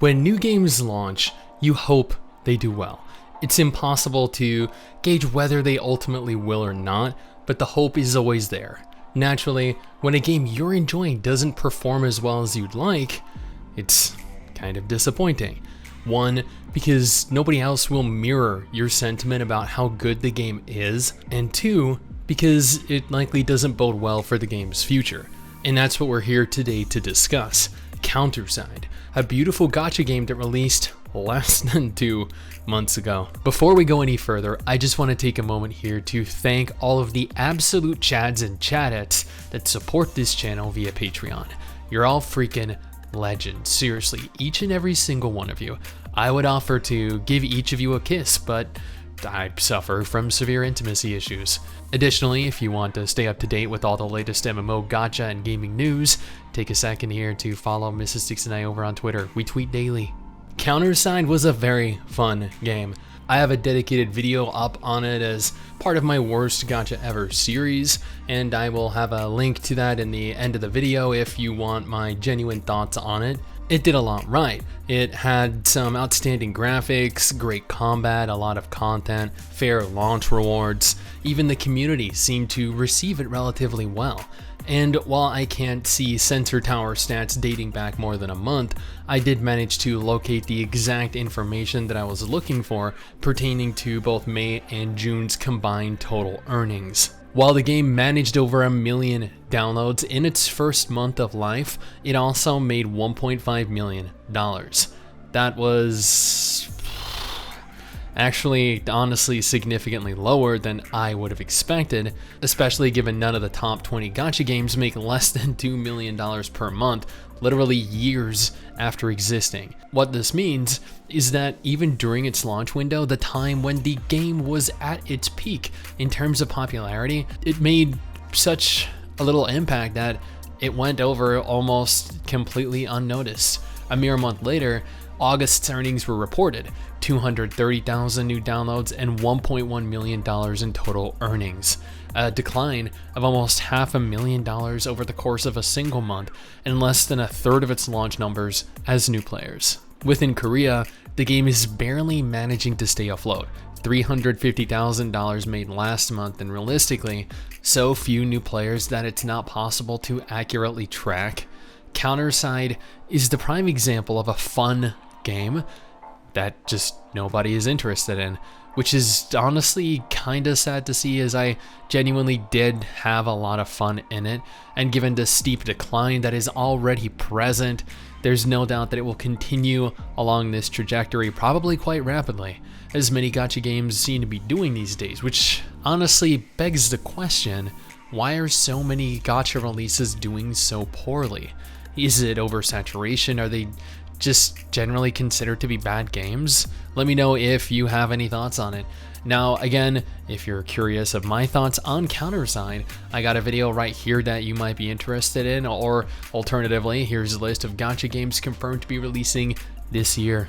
When new games launch, you hope they do well. It's impossible to gauge whether they ultimately will or not, but the hope is always there. Naturally, when a game you're enjoying doesn't perform as well as you'd like, it's kind of disappointing. One, because nobody else will mirror your sentiment about how good the game is, and two, because it likely doesn't bode well for the game's future. And that's what we're here today to discuss. Counterside, a beautiful gacha game that released less than 2 months ago. Before we go any further, I just want to take a moment here to thank all of the absolute chads and chadettes that support this channel via Patreon. You're all freaking legends, seriously, each and every single one of you. I would offer to give each of you a kiss, but I suffer from severe intimacy issues. Additionally, if you want to stay up to date with all the latest MMO gacha and gaming news, take a second here to follow Mrs. Stix and I over on Twitter. We tweet daily. Counterside was a very fun game. I have a dedicated video up on it as part of my worst gacha ever series, and I will have a link to that in the end of the video if you want my genuine thoughts on it. It did a lot right. It had some outstanding graphics, great combat, a lot of content, fair launch rewards. Even the community seemed to receive it relatively well. And while I can't see Sensor Tower stats dating back more than a month, I did manage to locate the exact information that I was looking for pertaining to both May and June's combined total earnings. While the game managed over 1 million downloads in its first month of life, it also made $1.5 million. That was actually honestly significantly lower than I would have expected, especially given none of the top 20 gacha games make less than $2 million per month, literally years after existing. What this means is that even during its launch window, the time when the game was at its peak in terms of popularity, it made such a little impact that it went over almost completely unnoticed. A mere month later, August's earnings were reported, 230,000 new downloads and $1.1 million in total earnings, a decline of almost $500,000 over the course of a single month and less than a third of its launch numbers as new players. Within Korea, the game is barely managing to stay afloat, $350,000 made last month, and realistically, so few new players that it's not possible to accurately track. Counterside is the prime example of a fun game that just nobody is interested in, which is honestly kinda sad to see, as I genuinely did have a lot of fun in it, and given the steep decline that is already present, there's no doubt that it will continue along this trajectory probably quite rapidly, as many gacha games seem to be doing these days, which honestly begs the question, why are so many gacha releases doing so poorly? Is it oversaturation? Are they just generally considered to be bad games? Let me know if you have any thoughts on it. Now, again, if you're curious of my thoughts on Counterside, I got a video right here that you might be interested in, or alternatively, here's a list of gacha games confirmed to be releasing this year.